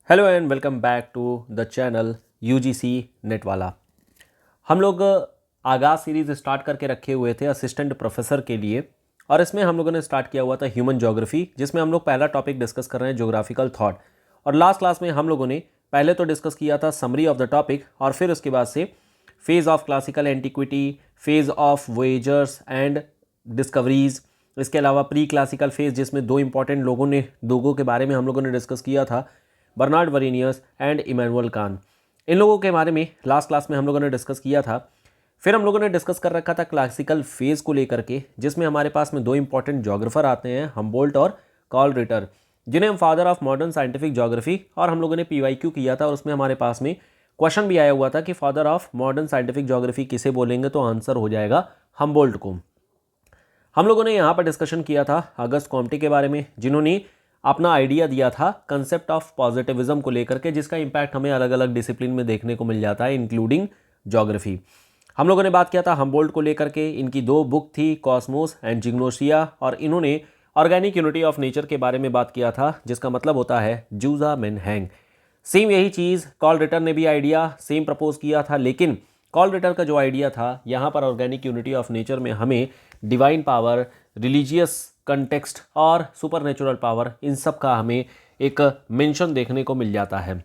Hello and welcome back to the channel UGC नेटवाला। हम लोग आगाज़ सीरीज़ स्टार्ट करके रखे हुए थे असिस्टेंट प्रोफेसर के लिए, और इसमें हम लोगों ने स्टार्ट किया हुआ था ह्यूमन ज्योग्राफी, जिसमें हम लोग पहला टॉपिक डिस्कस कर रहे हैं ज्योग्राफिकल थॉट। और लास्ट क्लास में हम लोगों ने पहले तो डिस्कस किया था समरी ऑफ द टॉपिक, और फिर उसके बाद से phase of classical antiquity, phase of voyagers and discoveries, इसके अलावा प्री क्लासिकल फेज़ जिसमें दो इंपॉर्टेंट लोगों के बारे में हम लोगों ने डिस्कस किया था, बर्नार्ड वरीनियस एंड इमैनुअल कांत। इन लोगों के बारे में लास्ट क्लास में हम लोगों ने डिस्कस किया था। फिर हम लोगों ने डिस्कस कर रखा था क्लासिकल फेज़ को लेकर के, जिसमें हमारे पास में दो इंपॉर्टेंट जोग्राफर आते हैं, हम्बोल्ट और कार्ल रिटर, जिन्हें हम father of modern scientific geography, और हम लोगों ने पीवाईक्यू किया था और उसमें हमारे पास में क्वेश्चन भी आया हुआ था कि father of modern scientific geography किसे बोलेंगे, तो आंसर हो जाएगा हम्बोल्ट को। हम लोगों ने यहाँ पर डिस्कशन किया था अगस्त कॉम्टे के बारे में, जिन्होंने अपना आइडिया दिया था कंसेप्ट ऑफ पॉजिटिविज्म को लेकर के, जिसका इंपैक्ट हमें अलग अलग डिसिप्लिन में देखने को मिल जाता है इंक्लूडिंग ज्योग्राफी। हम लोगों ने बात किया था हम्बोल्ट को लेकर के, इनकी दो बुक थी कॉस्मोस एंड जिग्नोसिया, और इन्होंने ऑर्गेनिक यूनिटी ऑफ नेचर के बारे में बात किया था, जिसका मतलब होता है जूजा मेन हैंग। सेम यही चीज़ कार्ल रिटर ने भी आइडिया सेम प्रपोज किया था, लेकिन कार्ल रिटर का जो आइडिया था यहाँ पर ऑर्गेनिक यूनिटी ऑफ नेचर में हमें डिवाइन पावर, रिलीजियस कंटेक्स्ट और सुपरनेचुरल पावर, इन सब का हमें एक मेंशन देखने को मिल जाता है।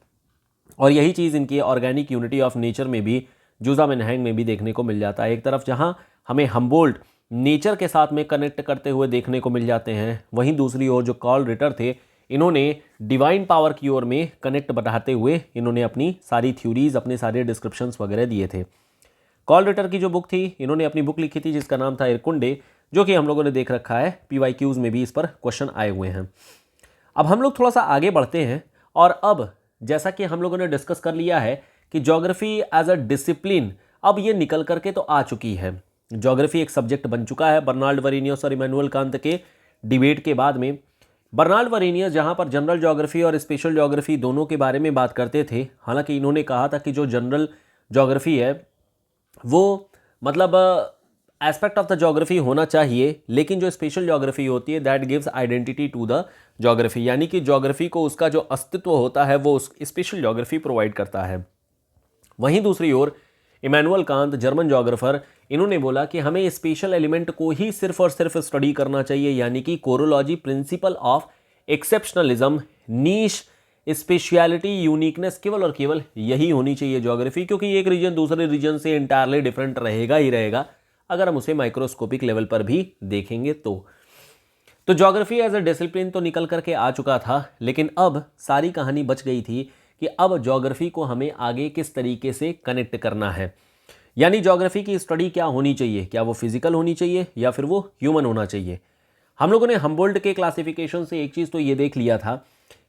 और यही चीज़ इनकी ऑर्गेनिक यूनिटी ऑफ नेचर में भी, जूजा मेनहैंग में भी देखने को मिल जाता है। एक तरफ जहाँ हमें हम्बोल्ट नेचर के साथ में कनेक्ट करते हुए देखने को मिल जाते हैं, वहीं दूसरी ओर जो कार्ल रिटर थे, इन्होंने डिवाइन पावर की ओर में कनेक्ट बढ़ाते हुए इन्होंने अपनी सारी थ्योरीज, अपने सारे डिस्क्रिप्शंस वगैरह दिए थे। कार्ल रिटर की जो बुक थी, इन्होंने अपनी बुक लिखी थी जिसका नाम था इरकुंडे, जो कि हम लोगों ने देख रखा है, पीवाईक्यूज में भी इस पर क्वेश्चन आए हुए हैं। अब हम लोग थोड़ा सा आगे बढ़ते हैं, और अब जैसा कि हम लोगों ने डिस्कस कर लिया है कि ज्योग्राफी एज अ डिसिप्लिन अब ये निकल करके तो आ चुकी है, ज्योग्राफी एक सब्जेक्ट बन चुका है। बर्नार्ड वरीनियस और इमैनुअल कांत के डिबेट के बाद में बर्नार्ड वरीनियस जहाँ पर जनरल ज्योग्राफी और स्पेशल ज्योग्राफी दोनों के बारे में बात करते थे, हालांकि इन्होंने कहा था कि जो जनरल ज्योग्राफी है वो मतलब एस्पेक्ट ऑफ द ज्योग्राफी होना चाहिए, लेकिन जो स्पेशल ज्योग्राफी होती है that gives identity to the geography, यानी कि ज्योग्राफी को उसका जो अस्तित्व होता है वो उस स्पेशल ज्योग्राफी प्रोवाइड करता है। वहीं दूसरी ओर इमैनुअल कांत, जर्मन ज्योग्राफर, इन्होंने बोला कि हमें स्पेशल एलिमेंट को ही सिर्फ और सिर्फ स्टडी करना चाहिए, यानी कि chorology, principle of exceptionalism, niche, speciality, uniqueness, केवल और केवल यही होनी चाहिए ज्योग्राफी, क्योंकि एक रीजन दूसरे रीजन से इंटायरली डिफरेंट रहेगा ही रहेगा अगर हम उसे माइक्रोस्कोपिक लेवल पर भी देखेंगे तो ज्योग्राफी एज अ डिसिप्लिन तो निकल करके आ चुका था, लेकिन अब सारी कहानी बच गई थी कि अब ज्योग्राफी को हमें आगे किस तरीके से कनेक्ट करना है, यानी ज्योग्राफी की स्टडी क्या होनी चाहिए, क्या वो फिजिकल होनी चाहिए या फिर वो ह्यूमन होना चाहिए। हम लोगों ने हम्बोल्ट के क्लासिफिकेशन से एक चीज़ तो ये देख लिया था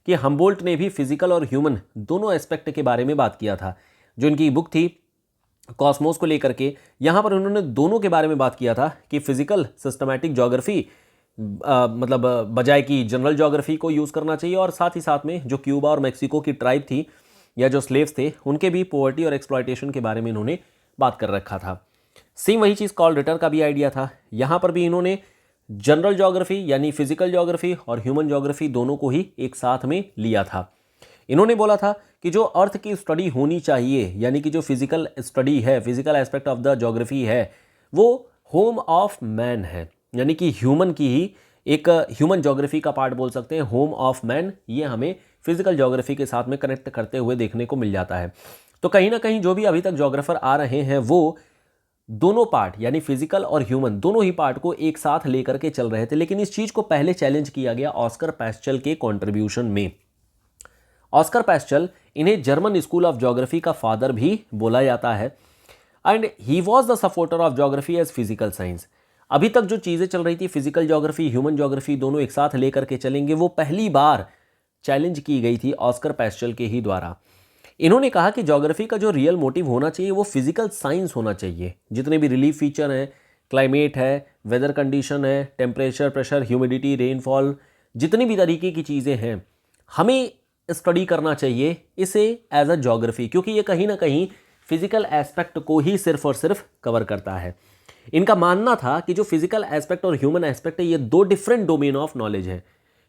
कि हम्बोल्ट ने भी फिजिकल और ह्यूमन दोनों एस्पेक्ट के बारे में बात किया था। जो इनकी बुक थी कॉस्मोस को लेकर के, यहाँ पर उन्होंने दोनों के बारे में बात किया था कि फिजिकल सिस्टमैटिक ज्योग्राफी मतलब बजाय कि जनरल ज्योग्राफी को यूज़ करना चाहिए, और साथ ही साथ में जो क्यूबा और मेक्सिको की ट्राइब थी या जो स्लेव्स थे उनके भी पॉवर्टी और एक्सप्लॉयटेशन के बारे में इन्होंने बात कर रखा था। सेम वही चीज़ कार्ल रिटर का भी आइडिया था। यहाँ पर भी इन्होंने जनरल ज्योग्राफी यानी फिजिकल ज्योग्राफी और ह्यूमन ज्योग्राफी दोनों को ही एक साथ में लिया था। इन्होंने बोला था कि जो अर्थ की स्टडी होनी चाहिए, यानी कि जो फिजिकल स्टडी है, physical aspect of the geography है, वो होम ऑफ मैन है, यानी कि ह्यूमन की ही एक ह्यूमन ज्योग्राफी का पार्ट बोल सकते हैं, होम ऑफ मैन। ये हमें फिजिकल ज्योग्राफी के साथ में कनेक्ट करते हुए देखने को मिल जाता है। तो कहीं ना कहीं जो भी अभी तक ज्योग्राफर आ रहे हैं वो दोनों पार्ट यानी फिजिकल और ह्यूमन दोनों ही पार्ट को एक साथ लेकर के चल रहे थे, लेकिन इस चीज़ को पहले चैलेंज किया गया ऑस्कर पैस्चल के कॉन्ट्रीब्यूशन में। ऑस्कर पैस्चल, इन्हें जर्मन स्कूल ऑफ ज्योग्राफी का फादर भी बोला जाता है, and he was the supporter of geography as physical science. अभी तक जो चीज़ें चल रही थी, फिजिकल ज्योग्राफी, ह्यूमन ज्योग्राफी दोनों एक साथ लेकर के चलेंगे, वो पहली बार चैलेंज की गई थी ऑस्कर पैस्चल के ही द्वारा। इन्होंने कहा कि ज्योग्राफी का जो रियल मोटिव होना चाहिए वो फिजिकल साइंस होना चाहिए। जितने भी रिलीफ फीचर हैं, क्लाइमेट है, वेदर कंडीशन है, टेम्परेचर, प्रेशर, ह्यूमिडिटी, रेनफॉल, जितनी भी तरीके की चीज़ें हैं, हमें स्टडी करना चाहिए इसे एज अ ज्योग्राफी, क्योंकि ये कहीं ना कहीं फिजिकल एस्पेक्ट को ही सिर्फ और सिर्फ कवर करता है। इनका मानना था कि जो फिजिकल एस्पेक्ट और ह्यूमन एस्पेक्ट है, ये दो डिफरेंट डोमेन ऑफ नॉलेज है।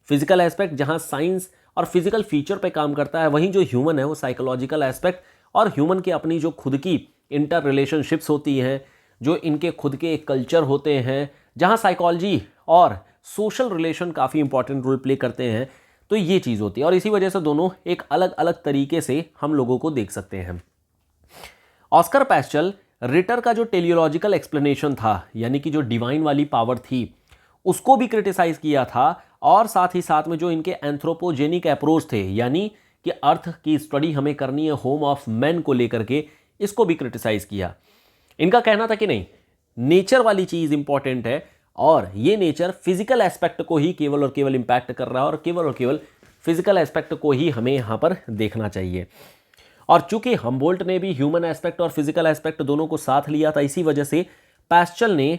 फिजिकल एस्पेक्ट जहां साइंस और फिजिकल फीचर पे काम करता है, वहीं जो ह्यूमन है वो साइकोलॉजिकल एस्पेक्ट और ह्यूमन के अपनी जो खुद की इंटर रिलेशनशिप्स होती हैं, जो इनके खुद के कल्चर होते हैं, जहाँ साइकोलॉजी और सोशल रिलेशन काफ़ी इंपॉर्टेंट रोल प्ले करते हैं, तो ये चीज़ होती है। और इसी वजह से दोनों एक अलग अलग तरीके से हम लोगों को देख सकते हैं। ऑस्कर पैस्चल रिटर का जो टेलियोलॉजिकल एक्सप्लेनेशन था, यानी कि जो डिवाइन वाली पावर थी, उसको भी क्रिटिसाइज किया था, और साथ ही साथ में जो इनके एंथ्रोपोजेनिक अप्रोच थे, यानी कि अर्थ की स्टडी हमें करनी है होम ऑफ मैन को लेकर के, इसको भी क्रिटिसाइज किया। इनका कहना था कि नहीं, नेचर वाली चीज़ इंपॉर्टेंट है और ये नेचर फिजिकल एस्पेक्ट को ही केवल और केवल इंपैक्ट कर रहा है, और केवल फिजिकल एस्पेक्ट को ही हमें यहाँ पर देखना चाहिए। और चूंकि हमबोल्ट ने भी ह्यूमन एस्पेक्ट और फिजिकल एस्पेक्ट दोनों को साथ लिया था, इसी वजह से पैस्चल ने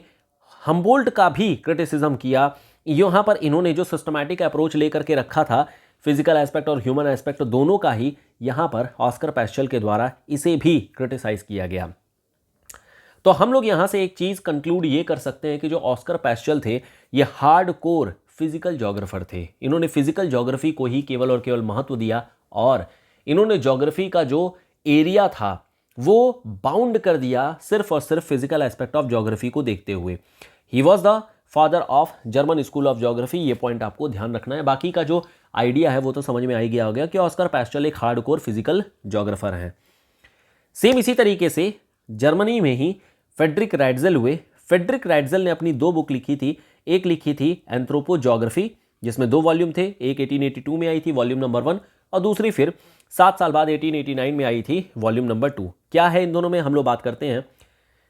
हमबोल्ट का भी क्रिटिसिज्म किया। यहाँ पर इन्होंने जो सिस्टमैटिक अप्रोच लेकर के रखा था, फिजिकल एस्पेक्ट और ह्यूमन एस्पेक्ट दोनों का ही, यहाँ पर ऑस्कर पैस्चल के द्वारा इसे भी क्रिटिसाइज किया गया। तो हम लोग यहाँ से एक चीज़ कंक्लूड ये कर सकते हैं कि जो ऑस्कर पैस्चल थे, ये हार्ड कोर फिजिकल जोग्राफर थे। इन्होंने फिजिकल जोग्राफी को ही केवल और केवल महत्व दिया, और इन्होंने जोग्राफी का जो एरिया था वो बाउंड कर दिया सिर्फ और सिर्फ फिजिकल एस्पेक्ट ऑफ जोग्राफी को देखते हुए। ही was the father of German school of geography, ये पॉइंट आपको ध्यान रखना है। बाकी का जो आइडिया है वो तो समझ में आ ही गया होगा कि ऑस्कर पैस्चल एक हार्डकोर फिजिकल जोग्राफर हैं। सेम इसी तरीके से जर्मनी में ही फ्रेडरिक रैडज़ेल हुए। फ्रेडरिक रैडज़ेल ने अपनी 2 बुक लिखी थी। एक लिखी थी एंथ्रोपोजोग्राफी, जिसमें 2 वॉल्यूम थे, एक 1882 में आई थी वॉल्यूम नंबर 1, और दूसरी फिर 7 साल बाद 1889 में आई थी वॉल्यूम नंबर 2। क्या है इन दोनों में हम लोग बात करते हैं,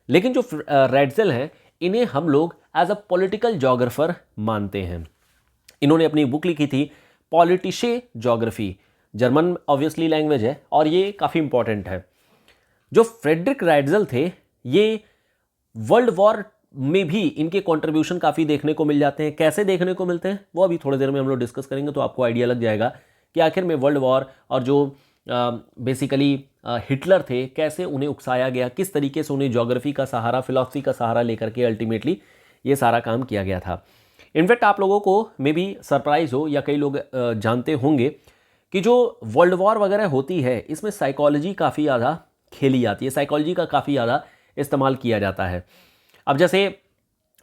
लेकिन जो रैडज़ेल हैं इन्हें हम लोग एज अ पॉलिटिकल जोग्राफर मानते हैं। इन्होंने अपनी बुक लिखी थी पॉलिटिशे जोग्राफी, जर्मन ऑब्वियसली लैंग्वेज है और ये काफ़ी इंपॉर्टेंट है। जो फ्रेडरिक रैडज़ेल थे, ये वर्ल्ड वॉर में भी इनके कंट्रीब्यूशन काफ़ी देखने को मिल जाते हैं। कैसे देखने को मिलते हैं वो अभी थोड़ी देर में हम लोग डिस्कस करेंगे, तो आपको आइडिया लग जाएगा कि आखिर में वर्ल्ड वॉर और जो बेसिकली हिटलर थे, कैसे उन्हें उकसाया गया, किस तरीके से उन्हें ज्योग्राफी का सहारा, फिलॉसफी का सहारा लेकर के अल्टीमेटली ये सारा काम किया गया था। इनफैक्ट आप लोगों को मे भी सरप्राइज हो या कई लोग जानते होंगे कि जो वर्ल्ड वॉर वगैरह होती है, इसमें साइकोलॉजी काफ़ी ज़्यादा खेली जाती है, साइकोलॉजी का काफ़ी ज़्यादा इस्तेमाल किया जाता है। अब जैसे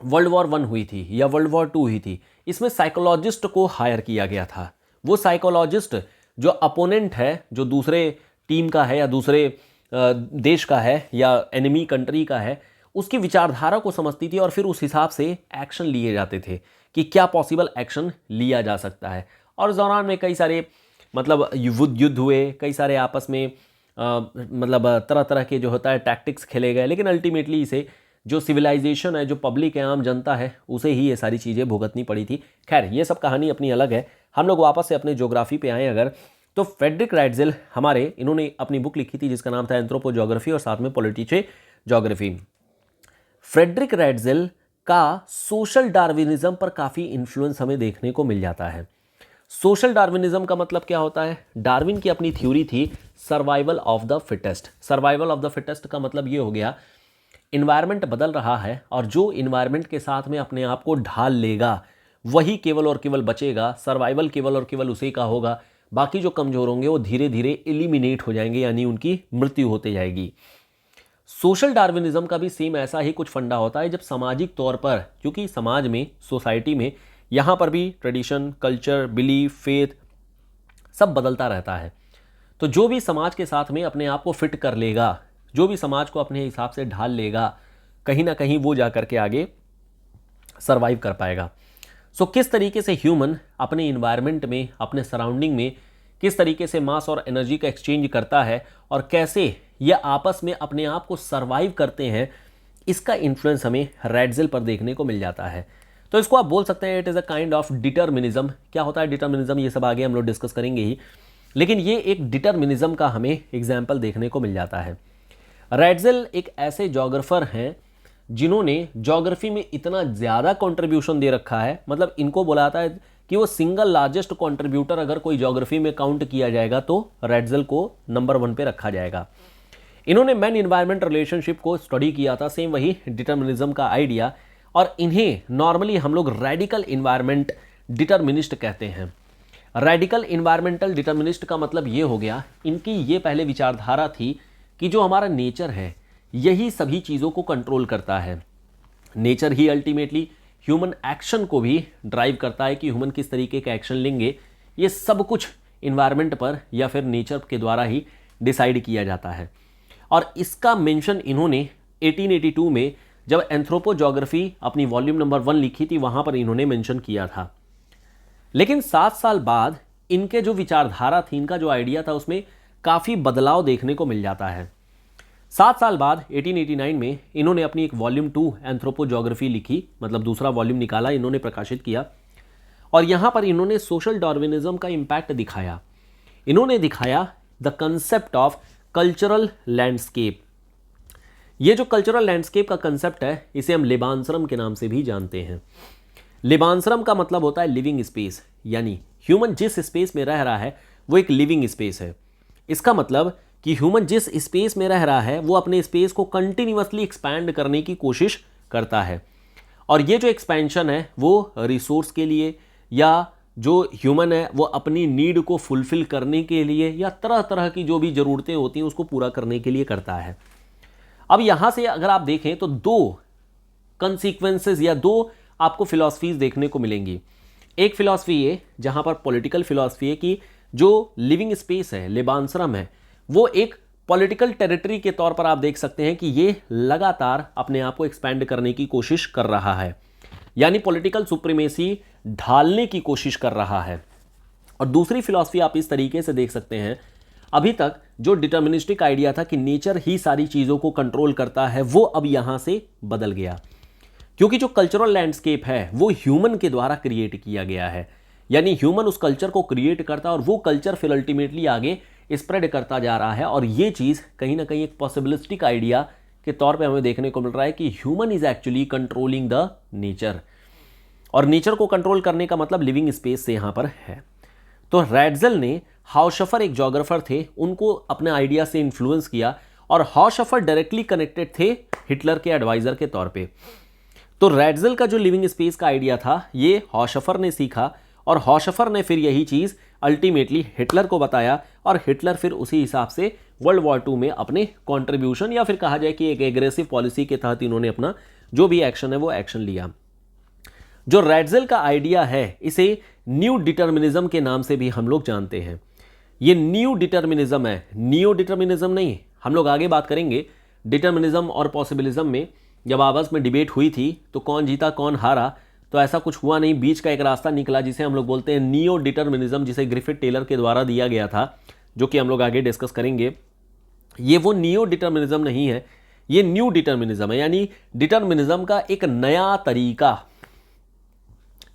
वर्ल्ड वॉर 1 हुई थी या वर्ल्ड वॉर 2 हुई थी, इसमें साइकोलॉजिस्ट को हायर किया गया था। वो साइकोलॉजिस्ट जो अपोनेंट है, जो दूसरे टीम का है या दूसरे देश का है या एनिमी कंट्री का है, उसकी विचारधारा को समझती थी और फिर उस हिसाब से एक्शन लिए जाते थे कि क्या पॉसिबल एक्शन लिया जा सकता है। और इस दौरान में कई सारे मतलब युद्ध हुए, कई सारे आपस में मतलब तरह तरह के जो होता है टैक्टिक्स खेले गए, लेकिन अल्टीमेटली इसे जो सिविलाइजेशन है, जो पब्लिक है, आम जनता है, उसे ही ये सारी चीज़ें भुगतनी पड़ी थी। खैर, ये सब कहानी अपनी अलग है। हम लोग वापस से अपने ज्योग्राफी पे आए अगर, तो फ्रेडरिक रैडज़ेल इन्होंने अपनी बुक लिखी थी जिसका नाम था एंथ्रोपोजोग्राफी और साथ में पॉलिटिचे जोग्राफी। फ्रेडरिक रैडज़ेल का सोशल डार्विनिज्म पर काफ़ी इन्फ्लुएंस हमें देखने को मिल जाता है। सोशल डार्विनिज्म का मतलब क्या होता है? डार्विन की अपनी थ्योरी थी survival of the fittest. Survival of the fittest का मतलब ये हो गया, इन्वायरमेंट बदल रहा है और जो इन्वायरमेंट के साथ में अपने आप को ढाल लेगा वही केवल और केवल बचेगा। सर्वाइवल केवल और केवल उसी का होगा, बाकी जो कमज़ोर होंगे वो धीरे धीरे एलिमिनेट हो जाएंगे, यानी उनकी मृत्यु होते जाएगी। सोशल डार्विनिज्म का भी सेम ऐसा ही कुछ फंडा होता है, जब सामाजिक तौर पर, क्योंकि समाज में, सोसाइटी में, यहाँ पर भी ट्रेडिशन, कल्चर, बिलीफ, फेथ सब बदलता रहता है। तो जो भी समाज के साथ में अपने आप को फिट कर लेगा, जो भी समाज को अपने हिसाब से ढाल लेगा, कहीं ना कहीं वो जा कर के आगे सर्वाइव कर पाएगा। सो किस तरीके से ह्यूमन अपने इन्वायरमेंट में, अपने सराउंडिंग में किस तरीके से मास और एनर्जी का एक्सचेंज करता है और कैसे ये आपस में अपने आप को सर्वाइव करते हैं, इसका इन्फ्लुएंस हमें रैडज़ेल पर देखने को मिल जाता है। तो इसको आप बोल सकते हैं it is a kind of determinism. क्या होता है डिटर्मिनिज्म, ये सब आगे हम लोग डिस्कस करेंगे ही, लेकिन ये एक डिटर्मिनिज्म का हमें एग्जाम्पल देखने को मिल जाता है। रैडज़ेल एक ऐसे जोग्राफर हैं जिन्होंने जोग्राफी में इतना ज़्यादा कंट्रीब्यूशन दे रखा है, मतलब इनको बुलाता है कि वो सिंगल लार्जेस्ट कंट्रीब्यूटर अगर कोई जोग्राफी में काउंट किया जाएगा तो रैडज़ेल को नंबर 1 पे रखा जाएगा। इन्होंने मैन इन्वायरमेंट रिलेशनशिप को स्टडी किया था, सेम वही डिटर्मिनिज्म का आइडिया, और इन्हें नॉर्मली हम लोग रेडिकल इन्वायरमेंट डिटर्मिनिस्ट कहते हैं। रेडिकल इन्वायरमेंटल डिटर्मिनिस्ट का मतलब ये हो गया, इनकी ये पहले विचारधारा थी कि जो हमारा नेचर है यही सभी चीज़ों को कंट्रोल करता है। नेचर ही अल्टीमेटली ह्यूमन एक्शन को भी ड्राइव करता है कि ह्यूमन किस तरीके का एक्शन लेंगे, ये सब कुछ इन्वायरमेंट पर या फिर नेचर के द्वारा ही डिसाइड किया जाता है। और इसका मेंशन इन्होंने 1882 में जब एंथ्रोपोजोग्राफी अपनी वॉल्यूम नंबर 1 लिखी थी वहाँ पर इन्होंने मेंशन किया था। लेकिन 7 साल बाद इनके जो विचारधारा थी, इनका जो आइडिया था, उसमें काफ़ी बदलाव देखने को मिल जाता है। 7 साल बाद 1889 में इन्होंने अपनी एक वॉल्यूम 2 एंथ्रोपोजोग्राफी लिखी, मतलब दूसरा वॉल्यूम निकाला, इन्होंने प्रकाशित किया। और यहाँ पर इन्होंने सोशल डार्विनिज्म का इम्पैक्ट दिखाया। इन्होंने दिखाया the concept of cultural landscape. ये जो कल्चरल लैंडस्केप का कंसेप्ट है इसे हम लेबानश्रम के नाम से भी जानते हैं। लेबानश्रम का मतलब होता है लिविंग स्पेस, यानी ह्यूमन जिस स्पेस में रह रहा है वो एक लिविंग स्पेस है। इसका मतलब कि ह्यूमन जिस स्पेस में रह रहा है वो अपने स्पेस को कंटिन्यूअसली एक्सपैंड करने की कोशिश करता है। और ये जो एक्सपेंशन है वो रिसोर्स के लिए, या जो ह्यूमन है वो अपनी नीड को फुलफिल करने के लिए, या तरह तरह की जो भी ज़रूरतें होती हैं उसको पूरा करने के लिए करता है। अब यहाँ से अगर आप देखें तो दो कंसिक्वेंसेस या दो आपको फिलॉसफीज देखने को मिलेंगी। एक फिलॉसफी ये जहाँ पर पॉलिटिकल फिलॉसफी है कि जो लिविंग स्पेस है, लेबानश्रम है, वो एक पॉलिटिकल टेरिटरी के तौर पर आप देख सकते हैं कि ये लगातार अपने आप को एक्सपैंड करने की कोशिश कर रहा है, यानी पॉलिटिकल सुप्रीमेसी ढालने की कोशिश कर रहा है। और दूसरी फिलॉसफी आप इस तरीके से देख सकते हैं, अभी तक जो डिटर्मिनिस्टिक आइडिया था कि नेचर ही सारी चीज़ों को कंट्रोल करता है, वो अब यहाँ से बदल गया, क्योंकि जो कल्चरल लैंडस्केप है वो ह्यूमन के द्वारा क्रिएट किया गया है। यानी ह्यूमन उस कल्चर को क्रिएट करता है और वो कल्चर फिर अल्टीमेटली आगे स्प्रेड करता जा रहा है। और ये चीज़ कहीं ना कहीं एक पॉसिबिलिस्टिक आइडिया के तौर पे हमें देखने को मिल रहा है कि human is actually controlling the nature, और नेचर को कंट्रोल करने का मतलब लिविंग स्पेस से यहाँ पर है। तो रैडज़ल ने, हाउशफर एक जोग्राफर थे, उनको अपने आइडिया से इन्फ्लुएंस किया, और हाउशफर डायरेक्टली कनेक्टेड थे हिटलर के एडवाइज़र के तौर पे। तो रैडज़ल का जो लिविंग स्पेस का आइडिया था ये हाउशफर ने सीखा, और हाउशफर ने फिर यही चीज़ अल्टीमेटली हिटलर को बताया, और हिटलर फिर उसी हिसाब से वर्ल्ड वॉर 2 में अपने कंट्रीब्यूशन, या फिर कहा जाए कि एक एग्रेसिव पॉलिसी के तहत इन्होंने अपना जो भी एक्शन है वो एक्शन लिया। जो रैडज़ल का आइडिया है इसे न्यू डिटर्मिनिज्म के नाम से भी हम लोग जानते हैं। ये न्यू डिटर्मिनिज्म है, नियो डिटर्मिनिज्म नहीं। हम लोग आगे बात करेंगे डिटर्मिनिज्म और पॉसिबिलिज्म में जब आपस में डिबेट हुई थी तो कौन जीता कौन हारा, तो ऐसा कुछ हुआ नहीं। बीच का एक रास्ता निकला जिसे हम लोग बोलते हैं नियो डिटर्मिनिज्म, जिसे ग्रिफिथ टेलर के द्वारा दिया गया था, जो कि हम लोग आगे डिस्कस करेंगे। ये वो नियो डिटर्मिनिज्म नहीं है, ये न्यू डिटर्मिनिज्म है, यानी डिटर्मिनिज्म का एक नया तरीका।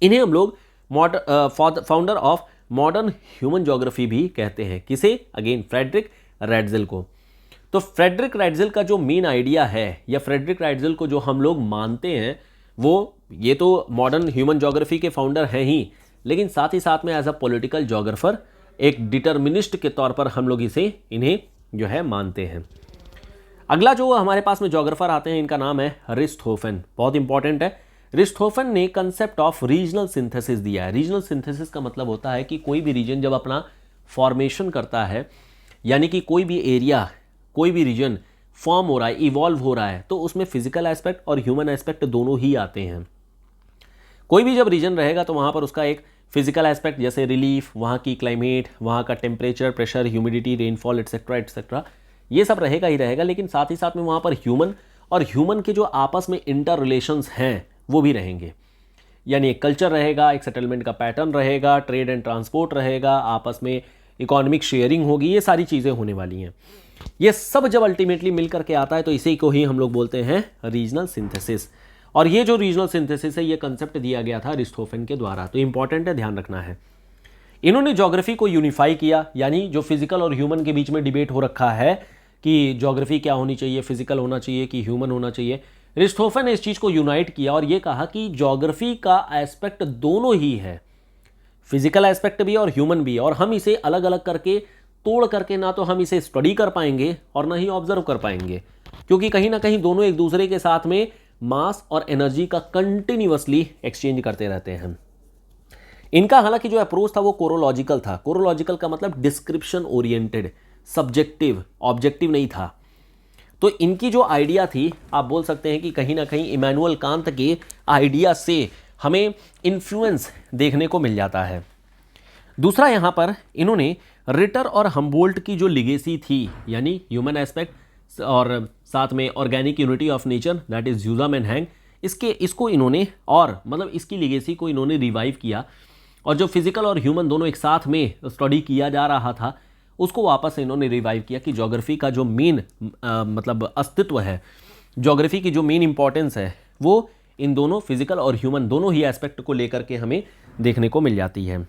इन्हें हम लोग founder of modern human geography भी कहते हैं। किसे? अगेन फ्रेडरिक रैडज़ल को। तो फ्रेडरिक रैडज़ल का जो मेन आइडिया है, या फ्रेडरिक रैडज़ल को जो हम लोग मानते हैं, वो ये तो मॉडर्न ह्यूमन ज्योग्राफी के फाउंडर हैं ही, लेकिन साथ ही साथ में एज अ पॉलिटिकल ज्योग्राफर एक डिटर्मिनिस्ट के तौर पर हम लोग इन्हें जो है मानते हैं। अगला जो हमारे पास में ज्योग्राफर आते हैं, इनका नाम है रिchthofen। बहुत इंपॉर्टेंट है। रिchthofen ने कंसेप्ट ऑफ रीजनल सिंथेसिस दिया है। रीजनल सिंथेसिस का मतलब होता है कि कोई भी रीजन जब अपना फॉर्मेशन करता है, यानी कि कोई भी एरिया, कोई भी रीजन फॉर्म हो रहा है, इवॉल्व हो रहा है, तो उसमें फिजिकल एस्पेक्ट और ह्यूमन एस्पेक्ट दोनों ही आते हैं। कोई भी जब रीजन रहेगा तो वहाँ पर उसका एक फिजिकल एस्पेक्ट जैसे रिलीफ, वहाँ की क्लाइमेट, वहाँ का temperature, pressure, humidity, rainfall etcetera etcetera, ये सब रहेगा ही रहेगा। लेकिन साथ ही साथ में वहाँ पर ह्यूमन और ह्यूमन के जो आपस में इंटर रिलेशंस हैं वो भी रहेंगे। यानी एक कल्चर रहेगा, एक सेटलमेंट का पैटर्न रहेगा, ट्रेड एंड ट्रांसपोर्ट रहेगा, आपस में इकोनॉमिक शेयरिंग होगी, ये सारी चीज़ें होने वाली हैं। ये सब जब अल्टीमेटली मिल करके आता है तो इसी को ही हम लोग बोलते हैं रीजनल सिंथेसिस। और ये जो रीजनल सिंथेसिस है, ये कंसेप्ट दिया गया था रिchthofen के द्वारा, तो इंपॉर्टेंट है, ध्यान रखना है। इन्होंने ज्योग्राफी को यूनिफाई किया, यानी जो फिजिकल और ह्यूमन के बीच में डिबेट हो रखा है कि ज्योग्राफी क्या होनी चाहिए, फिजिकल होना चाहिए कि ह्यूमन होना चाहिए, रिchthofen ने इस चीज़ को यूनाइट किया और ये कहा कि ज्योग्राफी का एस्पेक्ट दोनों ही है, फिजिकल एस्पेक्ट भी और ह्यूमन भी, और हम इसे अलग अलग करके, तोड़ करके ना तो हम इसे स्टडी कर पाएंगे और ना ही ऑब्जर्व कर पाएंगे, क्योंकि कहीं ना कहीं दोनों एक दूसरे के साथ में मास और एनर्जी का कंटिन्यूअसली एक्सचेंज करते रहते हैं। इनका हालांकि जो अप्रोच था वो कोरोलॉजिकल था। कोरोलॉजिकल का मतलब डिस्क्रिप्शन ओरिएंटेड, सब्जेक्टिव, ऑब्जेक्टिव नहीं था। तो इनकी जो आइडिया थी, आप बोल सकते हैं कि कहीं ना कहीं इमैनुअल कांत के आइडिया से हमें इन्फ्लुएंस देखने को मिल जाता है। दूसरा यहाँ पर इन्होंने रिटर और हम्बोल्ट की जो लिगेसी थी, यानी ह्यूमन एस्पेक्ट और साथ में organic unity of nature, that is ह्यूजम एंड हैंग, इसको इन्होंने और मतलब इसकी लिगेसी को इन्होंने रिवाइव किया, और जो फिजिकल और ह्यूमन दोनों एक साथ में स्टडी किया जा रहा था उसको वापस इन्होंने रिवाइव किया कि ज्योग्राफी का जो मेन मतलब अस्तित्व है, ज्योग्राफी की जो मेन इंपॉर्टेंस है, वो इन दोनों फिजिकल और ह्यूमन दोनों ही एस्पेक्ट को लेकर के हमें देखने को मिल जाती है।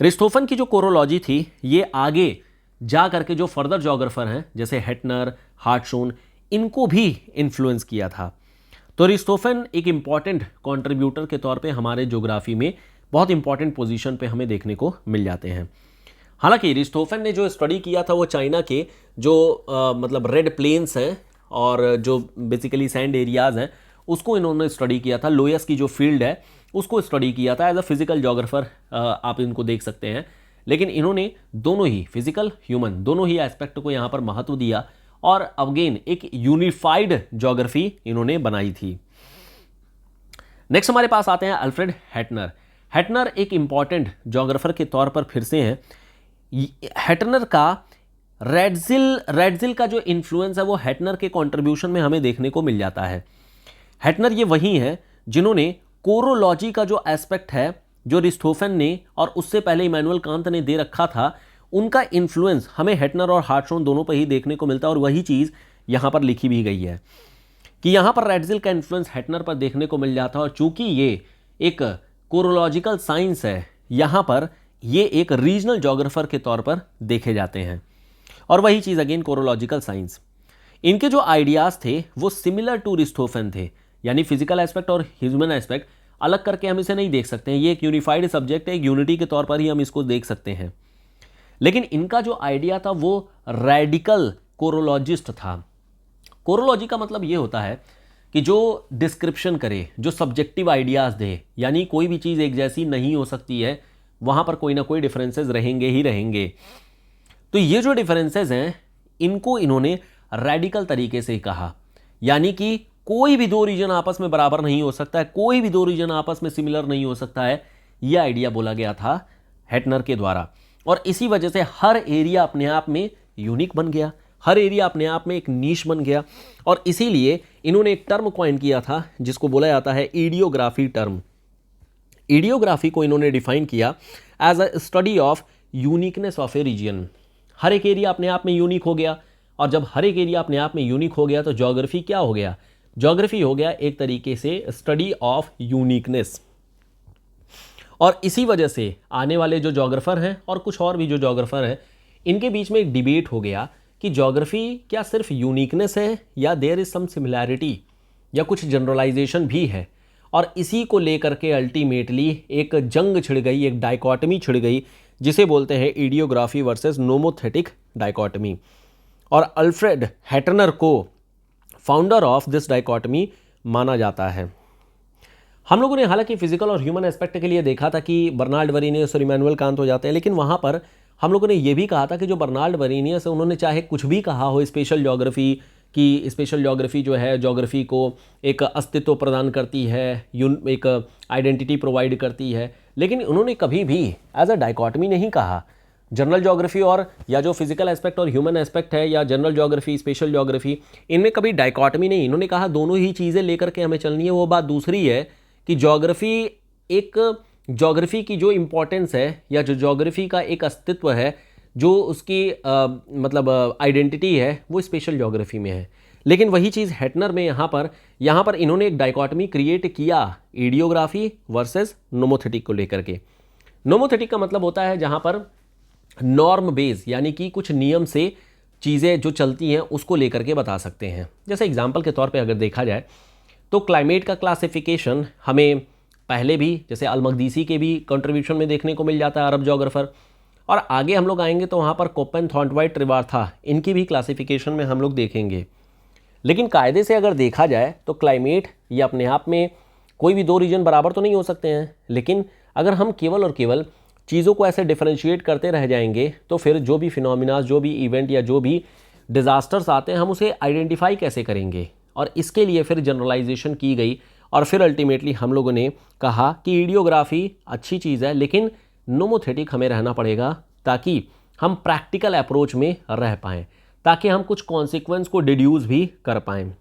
रिस्टोफन की जो कोरोलॉजी थी ये आगे जा करके जो फर्दर ज्योग्राफर हैं जैसे हेटनर, हार्टशोन, इनको भी इन्फ्लुएंस किया था। तो रिस्टोफन एक इम्पॉर्टेंट कंट्रीब्यूटर के तौर पे हमारे ज्योग्राफी में बहुत इंपॉर्टेंट पोजीशन पे हमें देखने को मिल जाते हैं। हालांकि रिस्टोफन ने जो स्टडी किया था वो चाइना के जो मतलब रेड प्लेन्स हैं और जो बेसिकली सैंड एरियाज़ हैं उसको इन्होंने स्टडी किया था। लोयस की जो फील्ड है उसको स्टडी किया था एज अ फिजिकल ज्योग्राफर, आप इनको देख सकते हैं। लेकिन इन्होंने दोनों ही फिजिकल ह्यूमन दोनों ही एस्पेक्ट को यहाँ पर महत्व दिया और अगेन एक यूनिफाइड ज्योग्राफी इन्होंने बनाई थी। नेक्स्ट हमारे पास आते हैं अल्फ्रेड हेटनर। हेटनर एक इंपॉर्टेंट ज्योग्राफर के तौर पर फिर से हैं। हेटनर का रेडजिल का जो इन्फ्लुएंस है वो हेटनर के कंट्रीब्यूशन में हमें देखने को मिल जाता है। हेटनर ये वही हैं जिन्होंने कोरोलॉजी का जो एस्पेक्ट है जो रिस्टोफन ने और उससे पहले इमैनुअल कांत ने दे रखा था, उनका इन्फ्लुएंस हमें हेटनर और हार्टशोन दोनों पर ही देखने को मिलता है। और वही चीज़ यहाँ पर लिखी भी गई है कि यहाँ पर रेडजिल का इन्फ्लुएंस हेटनर पर देखने को मिल जाता है। और चूंकि ये एक कोरोलॉजिकल साइंस है, यहाँ पर ये एक रीजनल ज्योग्राफर के तौर पर देखे जाते हैं। और वही चीज़ अगेन कोरोलॉजिकल साइंस, इनके जो आइडियाज़ थे वो सिमिलर टू रिस्टोफन थे, यानी फिजिकल एस्पेक्ट और ह्यूमन एस्पेक्ट अलग करके हम इसे नहीं देख सकते हैं। ये एक यूनिफाइड सब्जेक्ट है, एक यूनिटी के तौर पर ही हम इसको देख सकते हैं। लेकिन इनका जो आइडिया था वो रेडिकल कोरोलॉजिस्ट था। कोरोलॉजी का मतलब ये होता है कि जो डिस्क्रिप्शन करे, जो सब्जेक्टिव आइडियाज़ दे, यानी कोई भी चीज़ एक जैसी नहीं हो सकती है, वहाँ पर कोई ना कोई डिफरेंसेस रहेंगे ही रहेंगे। तो ये जो डिफरेंसेस हैं इनको इन्होंने रेडिकल तरीके से कहा, यानी कि कोई भी दो रीजन आपस में बराबर नहीं हो सकता है, कोई भी दो रीजन आपस में सिमिलर नहीं हो सकता है। यह आइडिया बोला गया था हेटनर के द्वारा। और इसी वजह से हर एरिया अपने आप में यूनिक बन गया, हर एरिया अपने आप में एक नीश बन गया। और इसीलिए इन्होंने एक टर्म कॉइन किया था जिसको बोला जाता है ईडियोग्राफी टर्म। ईडियोग्राफी को इन्होंने डिफाइन किया as a study of uniqueness of a region. हर एक एरिया अपने आप में यूनिक हो गया, और जब हर एक एरिया अपने आप में यूनिक हो गया तो ज्योग्राफी क्या हो गया? ज्योग्राफी हो गया एक तरीके से स्टडी ऑफ यूनिकनेस। और इसी वजह से आने वाले जो ज्योग्राफर हैं और कुछ और भी जो ज्योग्राफर हैं, इनके बीच में एक डिबेट हो गया कि ज्योग्राफी क्या सिर्फ यूनिकनेस है या देयर इज सम सिमिलैरिटी या कुछ जनरलाइजेशन भी है। और इसी को लेकर के अल्टीमेटली एक जंग छिड़ गई, एक डाइकॉटमी छिड़ गई, जिसे बोलते हैं ईडियोग्राफी वर्सेस नोमोथेटिक डाइकॉटमी। और अल्फ्रेड हेटनर को फाउंडर ऑफ दिस डाइकॉटमी माना जाता है। हम लोगों ने हालांकि फिजिकल और ह्यूमन एस्पेक्ट के लिए देखा था कि बर्नार्ड वरीनियस और इमैनुअल कांत हो जाते हैं, लेकिन वहाँ पर हम लोगों ने ये भी कहा था कि जो बर्नार्ड वरीनियस है उन्होंने चाहे कुछ भी कहा हो, स्पेशल ज्योग्राफी की, स्पेशल ज्योग्राफी जो है ज्योग्राफी को एक अस्तित्व प्रदान करती है, एक आइडेंटिटी प्रोवाइड करती है, लेकिन उन्होंने कभी भी एज अ डाइकॉटमी नहीं कहा। जनरल ज्योग्राफी और या जो फिजिकल एस्पेक्ट और ह्यूमन एस्पेक्ट है, या जनरल ज्योग्राफी, स्पेशल ज्योग्राफी, इनमें कभी डाइकॉटमी नहीं। इन्होंने कहा दोनों ही चीज़ें लेकर के हमें चलनी है। वो बात दूसरी है कि ज्योग्राफी की जो इम्पोर्टेंस है या जो ज्योग्राफी का एक अस्तित्व है, जो उसकी मतलब आइडेंटिटी है, वो स्पेशल ज्योग्राफी में है। लेकिन वही चीज़ हेटनर में यहाँ पर इन्होंने एक डाइकॉटमी क्रिएट किया ईडियोग्राफी वर्सेस नोमोथेटिक को लेकर के। नोमोथेटिक का मतलब होता है जहाँ पर नॉर्म बेस, यानी कि कुछ नियम से चीज़ें जो चलती हैं उसको लेकर के बता सकते हैं। जैसे एग्जाम्पल के तौर पे अगर देखा जाए तो क्लाइमेट का क्लासिफिकेशन हमें पहले भी जैसे अलमकदीसी के भी कंट्रीब्यूशन में देखने को मिल जाता है, अरब ज्योग्राफर। और आगे हम लोग आएंगे तो वहाँ पर कोपेन, थॉर्नटवाइट, त्रिवार्था, इनकी भी क्लासिफिकेशन में हम लोग देखेंगे। लेकिन कायदे से अगर देखा जाए तो क्लाइमेट ये अपने आप में कोई भी दो रीजन बराबर तो नहीं हो सकते हैं, लेकिन अगर हम केवल और केवल चीज़ों को ऐसे डिफरेंशिएट करते रह जाएंगे तो फिर जो भी फिनोमिनाज, जो भी इवेंट या जो भी डिज़ास्टर्स आते हैं हम उसे आइडेंटिफाई कैसे करेंगे। और इसके लिए फिर जनरलाइजेशन की गई और फिर अल्टीमेटली हम लोगों ने कहा कि ईडियोग्राफी अच्छी चीज़ है लेकिन नोमोथेटिक हमें रहना पड़ेगा ताकि हम प्रैक्टिकल अप्रोच में रह पाएँ, ताकि हम कुछ कॉन्सिक्वेंस को डिड्यूस भी कर पाएँ।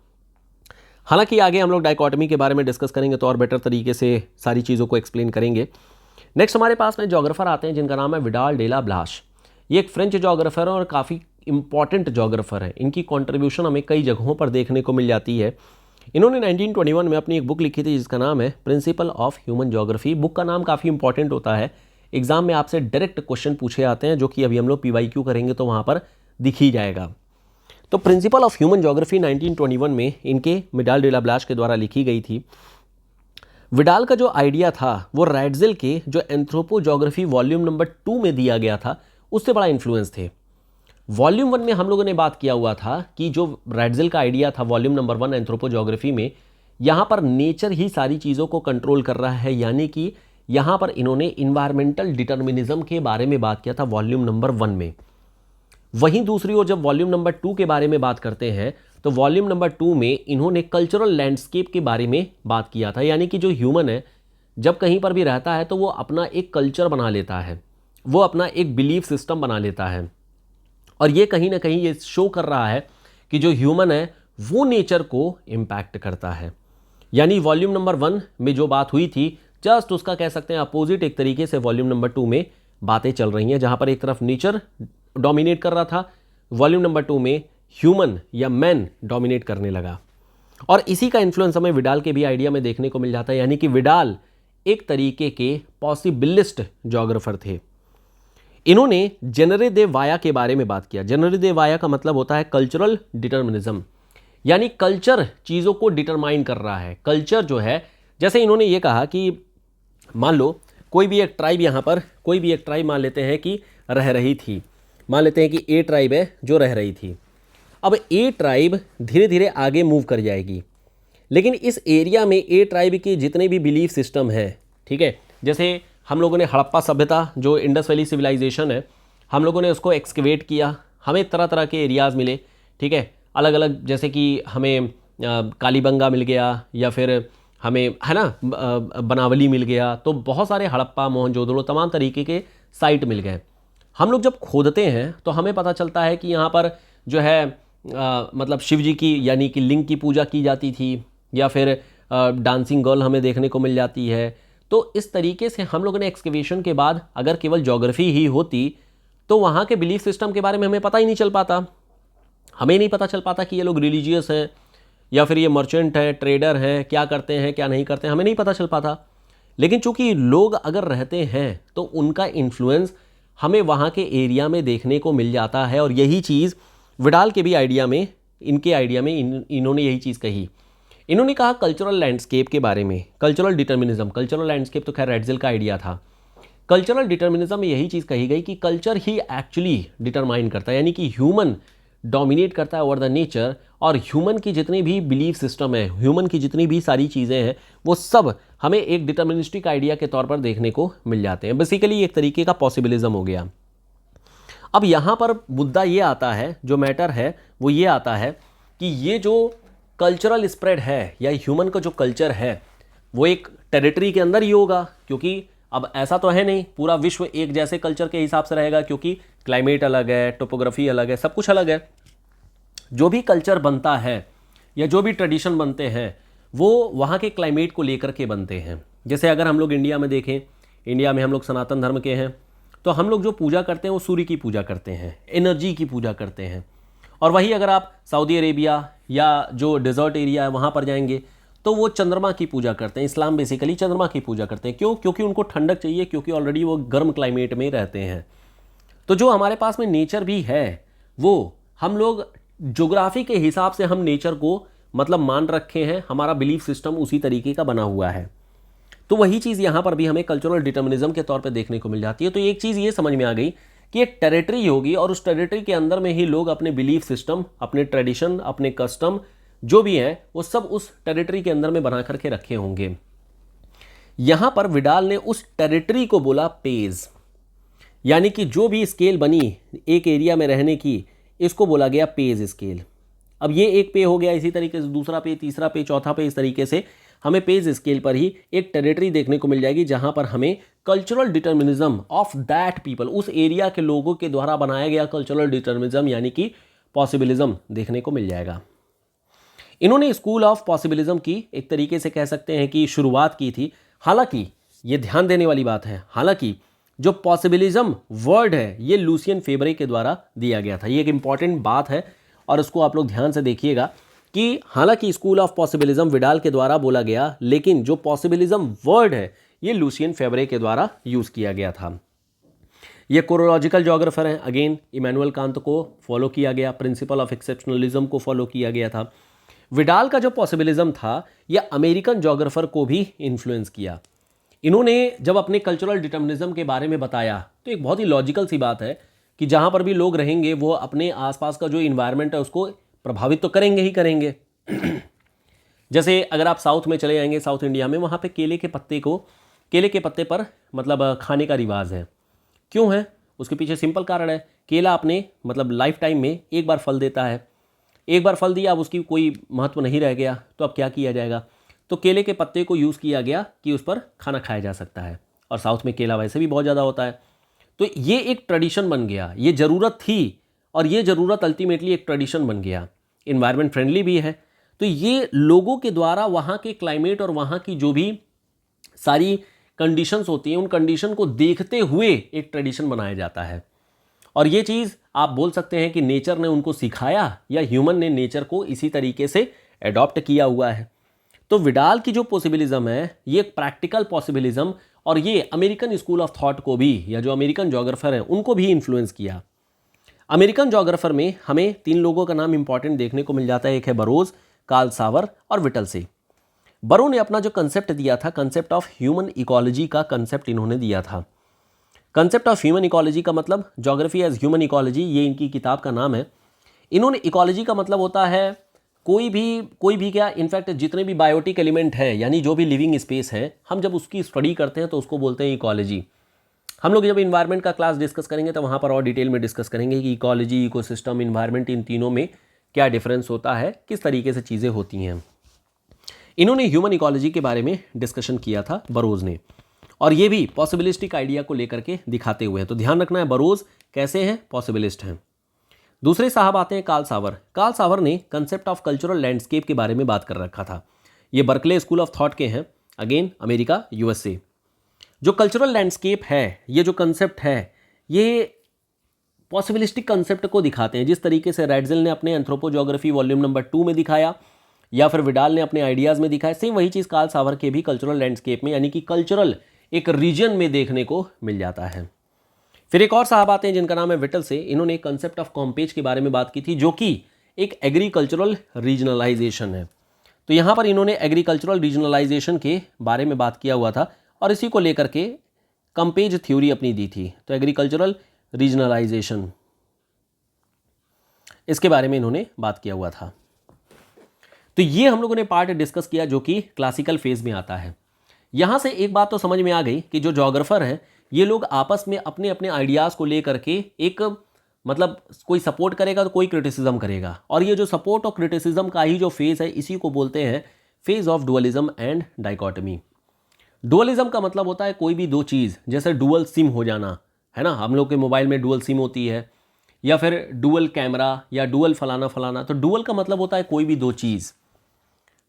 हालांकि आगे हम लोग डाइकोटमी के बारे में डिस्कस करेंगे तो और बेटर तरीके से सारी चीज़ों को एक्सप्लेन करेंगे। नेक्स्ट हमारे पास में जोग्राफर आते हैं जिनका नाम है विडाल डे ला ब्लाश। ये एक फ्रेंच जोग्राफर है और काफ़ी इंपॉर्टेंट जोग्राफर है। इनकी कंट्रीब्यूशन हमें कई जगहों पर देखने को मिल जाती है। इन्होंने 1921 में अपनी एक बुक लिखी थी जिसका नाम है principle of human geography. Book का नाम काफ़ी इंपॉर्टेंट होता है, एग्जाम में आपसे डायरेक्ट क्वेश्चन पूछे जाते हैं, जो कि अभी हम लोग PYQ करेंगे तो वहाँ पर दिख ही जाएगा। तो प्रिंसिपल ऑफ ह्यूमन जोग्राफी 1921 में इनके विडाल डे ला ब्लाश के द्वारा लिखी गई थी। विडाल का जो आइडिया था वो रैडजिल के जो एंथ्रोपोजोग्राफी वॉल्यूम नंबर 2 में दिया गया था उससे बड़ा इन्फ्लुएंस थे। वॉल्यूम 1 में हम लोगों ने बात किया हुआ था कि जो रैडजिल का आइडिया था वॉल्यूम नंबर 1 एंथ्रोपोजोग्राफी में, यहाँ पर नेचर ही सारी चीज़ों को कंट्रोल कर रहा है, यानी कि यहाँ पर इन्होंने इन्वायरमेंटल डिटर्मिनिज्म के बारे में बात किया था वॉल्यूम नंबर 1 में। वहीं दूसरी ओर जब वॉल्यूम नंबर 2 के बारे में बात करते हैं तो वॉल्यूम नंबर 2 में इन्होंने कल्चरल लैंडस्केप के बारे में बात किया था, यानी कि जो ह्यूमन है जब कहीं पर भी रहता है तो वो अपना एक कल्चर बना लेता है, वो अपना एक बिलीफ सिस्टम बना लेता है। और ये कहीं ना कहीं ये शो कर रहा है कि जो ह्यूमन है वो नेचर को इम्पैक्ट करता है। यानी वॉल्यूम नंबर 1 में जो बात हुई थी जस्ट उसका कह सकते हैं अपोजिट एक तरीके से वॉल्यूम नंबर 2 में बातें चल रही हैं, जहां पर एक तरफ नेचर डोमिनेट कर रहा था, वॉल्यूम नंबर 2 में ह्यूमन या मैन डोमिनेट करने लगा। और इसी का इन्फ्लुएंस हमें विडाल के भी आइडिया में देखने को मिल जाता है, यानी कि विडाल एक तरीके के पॉसिबिलिस्ट जोग्राफर थे। इन्होंने जेनरे दे वाया के बारे में बात किया। जेनरे दे वाया का मतलब होता है कल्चरल डिटर्मिनिज्म, यानी कल्चर चीज़ों को डिटरमाइन कर रहा है। कल्चर जो है, जैसे इन्होंने ये कहा कि मान लो कोई भी एक ट्राइब यहाँ पर, कोई भी एक ट्राइब मान लेते हैं कि रह रही थी, मान लेते हैं कि ए ट्राइब है जो रह रही थी। अब ए ट्राइब धीरे धीरे आगे मूव कर जाएगी, लेकिन इस एरिया में ए ट्राइब के जितने भी बिलीफ सिस्टम हैं, ठीक है, जैसे हम लोगों ने हड़प्पा सभ्यता जो इंडस वैली सिविलाइजेशन है, हम लोगों ने उसको एक्सकेवेट किया, हमें तरह तरह के एरियाज़ मिले, ठीक है, अलग अलग, जैसे कि हमें कालीबंगा मिल गया या फिर हमें है ना बनावली मिल गया, तो बहुत सारे हड़प्पा, मोहनजोदड़ो, तमाम तरीके के साइट मिल गए। हम लोग जब खोदते हैं तो हमें पता चलता है कि यहाँ पर जो है मतलब शिव जी की यानी कि लिंग की पूजा की जाती थी, या फिर डांसिंग गर्ल हमें देखने को मिल जाती है। तो इस तरीके से हम लोगों ने एक्सकेवेशन के बाद अगर केवल ज्योग्राफी ही होती तो वहाँ के बिलीफ सिस्टम के बारे में हमें पता ही नहीं चल पाता। हमें नहीं पता चल पाता कि ये लोग रिलीजियस हैं या फिर ये मर्चेंट हैं, ट्रेडर हैं, क्या करते हैं क्या नहीं करते हैं, हमें नहीं पता चल पाता। लेकिन चूंकि लोग अगर रहते हैं तो उनका इन्फ्लुएंस हमें वहाँ के एरिया में देखने को मिल जाता है। और यही चीज़ विडाल के भी आइडिया में, इनके आइडिया में इन्होंने यही चीज़ कही। इन्होंने कहा कल्चरल लैंडस्केप के बारे में, कल्चरल डिटर्मिनिज्म। कल्चरल लैंडस्केप तो खैर रैडजिल का आइडिया था। कल्चरल डिटर्मिनिज्म में यही चीज़ कही गई कि कल्चर ही एक्चुअली डिटरमाइन करता है, यानी कि ह्यूमन डोमिनेट करता है ओवर द नेचर, और ह्यूमन की जितनी भी बिलीफ सिस्टम है, ह्यूमन की जितनी भी सारी चीज़ें हैं, वो सब हमें एक डिटर्मिनिस्टिक आइडिया के तौर पर देखने को मिल जाते हैं। बेसिकली एक तरीके का पॉसिबिलिज्म हो गया। अब यहाँ पर मुद्दा ये आता है, जो मैटर है वो ये आता है कि ये जो कल्चरल स्प्रेड है या ह्यूमन का जो कल्चर है वो एक टेरिटरी के अंदर ही होगा, क्योंकि अब ऐसा तो है नहीं पूरा विश्व एक जैसे कल्चर के हिसाब से रहेगा, क्योंकि क्लाइमेट अलग है, टोपोग्राफी अलग है, सब कुछ अलग है। जो भी कल्चर बनता है या जो भी ट्रेडिशन बनते हैं वो वहाँ के क्लाइमेट को लेकर के बनते हैं। जैसे अगर हम लोग इंडिया में देखें, इंडिया में हम लोग सनातन धर्म के हैं, तो हम लोग जो पूजा करते हैं वो सूर्य की पूजा करते हैं, एनर्जी की पूजा करते हैं। और वही अगर आप सऊदी अरेबिया या जो डेजर्ट एरिया है वहाँ पर जाएंगे तो वो चंद्रमा की पूजा करते हैं। इस्लाम बेसिकली चंद्रमा की पूजा करते हैं। क्यों? क्योंकि उनको ठंडक चाहिए, क्योंकि ऑलरेडी वो गर्म क्लाइमेट में रहते हैं। तो जो हमारे पास में नेचर भी है वो हम लोग ज्योग्राफी के हिसाब से हम नेचर को मतलब मान रखे हैं, हमारा बिलीफ सिस्टम उसी तरीके का बना हुआ है। तो वही चीज़ यहाँ पर भी हमें कल्चरल डिटर्मिनिज्म के तौर पे देखने को मिल जाती है। तो एक चीज़ ये समझ में आ गई कि एक टेरिटरी होगी और उस टेरिटरी के अंदर में ही लोग अपने बिलीफ सिस्टम, अपने ट्रेडिशन, अपने कस्टम जो भी हैं वो सब उस टेरिटरी के अंदर में बना करके रखे होंगे। यहां पर विडाल ने उस टेरिटरी को बोला पेज, यानी कि जो भी स्केल बनी एक एरिया में रहने की, इसको बोला गया पेज स्केल। अब ये एक पे हो गया, इसी तरीके से दूसरा पे, तीसरा पे, चौथा पे, इस तरीके से हमें पेज स्केल पर ही एक टेरिटरी देखने को मिल जाएगी जहां पर हमें cultural determinism of that people, उस एरिया के लोगों के द्वारा बनाया गया कल्चरल डिटर्मिनिज्म यानी कि पॉसिबिलिज्म देखने को मिल जाएगा। इन्होंने स्कूल ऑफ पॉसिबिलिज्म की एक तरीके से कह सकते हैं कि शुरुआत की थी। हालांकि ये ध्यान देने वाली बात है, हालांकि जो पॉसिबिलिज्म वर्ड है ये लूसियन फेबरे के द्वारा दिया गया था। ये एक इंपॉर्टेंट बात है और इसको आप लोग ध्यान से देखिएगा कि हालांकि स्कूल ऑफ पॉसिबिलिज्म विडाल के द्वारा बोला गया, लेकिन जो पॉसिबिलिज्म वर्ड है ये लूसियन फेबरे के द्वारा यूज़ किया गया था। ये कोरोलॉजिकल जोग्राफर हैं, अगेन इमैनुअल कांत को फॉलो किया गया, प्रिंसिपल ऑफ एक्सेप्शनलिज्म को फॉलो किया गया था। विडाल का जो पॉसिबिलिज्म था यह अमेरिकन जोग्राफर को भी इन्फ्लुएंस किया। इन्होंने जब अपने कल्चरल डिटर्मिनिज्म के बारे में बताया तो एक बहुत ही लॉजिकल सी बात है कि जहाँ पर भी लोग रहेंगे वो अपने आसपास का जो इन्वायरमेंट है उसको प्रभावित तो करेंगे ही करेंगे। जैसे अगर आप साउथ में चले जाएंगे, साउथ इंडिया में, वहाँ पे केले के पत्ते पर मतलब खाने का रिवाज है। क्यों है? उसके पीछे सिंपल कारण है, केला अपने मतलब लाइफ टाइम में एक बार फल देता है, एक बार फल दिया, अब उसकी कोई महत्व नहीं रह गया, तो अब क्या किया जाएगा? तो केले के पत्ते को यूज़ किया गया कि उस पर खाना खाया जा सकता है, और साउथ में केला वैसे भी बहुत ज़्यादा होता है। तो ये एक ट्रेडिशन बन गया, ये ज़रूरत थी और ये ज़रूरत अल्टीमेटली एक ट्रेडिशन बन गया, इन्वायरमेंट फ्रेंडली भी है। तो ये लोगों के द्वारा वहाँ के क्लाइमेट और वहाँ की जो भी सारी कंडीशंस होती हैं उन कंडीशन को देखते हुए एक ट्रेडिशन बनाया जाता है। और ये चीज़ आप बोल सकते हैं कि नेचर ने उनको सिखाया या ह्यूमन ने नेचर को इसी तरीके से एडॉप्ट किया हुआ है। तो विडाल की जो पॉसिबिलिज्म है ये एक प्रैक्टिकल पॉसिबिलिज्म, और ये अमेरिकन स्कूल ऑफ थॉट को भी, या जो अमेरिकन जोग्राफर हैं उनको भी इन्फ्लुएंस किया। अमेरिकन जोग्राफर में हमें 3 लोगों का नाम इंपॉर्टेंट देखने को मिल जाता है। एक है बरोज, कार्ल सावर और विटलसे। बरो ने अपना जो कंसेप्ट दिया था, कंसेप्ट ऑफ ह्यूमन इकोलॉजी का कंसेप्ट इन्होंने दिया था। कंसेप्ट ऑफ ह्यूमन इकोलॉजी का मतलब ज्योग्राफी एज ह्यूमन इकोलॉजी, ये इनकी किताब का नाम है। इन्होंने इकोलॉजी का मतलब होता है कोई भी क्या, इनफैक्ट जितने भी बायोटिक एलिमेंट है यानी जो भी लिविंग स्पेस है, हम जब उसकी स्टडी करते हैं तो उसको बोलते हैं इकोलॉजी। हम लोग जब इन्वायरमेंट का क्लास डिस्कस करेंगे तो वहाँ पर और डिटेल में डिस्कस करेंगे कि इकोलॉजी, इकोसिस्टम, इन्वायरमेंट, इन तीनों में क्या डिफरेंस होता है, किस तरीके से चीज़ें होती हैं। इन्होंने ह्यूमन इकोलॉजी के बारे में डिस्कशन किया था बरोज ने, और ये भी पॉसिबिलिस्टिक आइडिया को लेकर के दिखाते हुए हैं। तो ध्यान रखना है बरोज कैसे हैं, पॉसिबिलिस्ट हैं। दूसरे साहब आते हैं कार्ल सावर। कार्ल सावर ने कंसेप्ट ऑफ कल्चरल लैंडस्केप के बारे में बात कर रखा था। ये बर्कले स्कूल ऑफ थॉट के हैं, अगेन अमेरिका, यूएसए। जो कल्चरल लैंडस्केप है, ये जो कंसेप्ट है, ये पॉसिबिलिस्टिक कंसेप्ट को दिखाते हैं। जिस तरीके से रैडजिल ने अपने एंथ्रोपोजोग्राफी वॉल्यूम नंबर 2 में दिखाया, या फिर विडाल ने अपने आइडियाज़ में दिखाया, सेम वही चीज़ कार्ल सावर के भी कल्चरल लैंडस्केप में, यानी कि कल्चरल एक रीजन में देखने को मिल जाता है। फिर एक और साहब आते हैं जिनका नाम है विटलसे। इन्होंने कंसेप्ट ऑफ कॉम्पेज के बारे में बात की थी, जो कि एक एग्रीकल्चरल रीजनलाइजेशन है। तो यहाँ पर इन्होंने एग्रीकल्चरल रीजनलाइजेशन के बारे में बात किया हुआ था और इसी को लेकर के कम्पेज थ्योरी अपनी दी थी। तो एग्रीकल्चरल रीजनलाइजेशन, इसके बारे में इन्होंने बात किया हुआ था। तो ये हम लोगों ने पार्ट डिस्कस किया जो कि क्लासिकल फेज में आता है। यहाँ से एक बात तो समझ में आ गई कि जो जोग्राफर हैं ये लोग आपस में अपने अपने आइडियाज़ को लेकर के एक मतलब कोई सपोर्ट करेगा तो कोई क्रिटिसिज्म करेगा, और ये जो सपोर्ट और क्रिटिसिज्म का ही जो फेज है इसी को बोलते हैं phase of dualism and dichotomy. Dualism का मतलब होता है कोई भी दो चीज़, जैसे डुअल सिम हो जाना है ना, हम लोग के मोबाइल में डुअल सिम होती है, या फिर डुअल कैमरा या डुअल फलाना फलाना। तो डुअल का मतलब होता है कोई भी दो चीज़।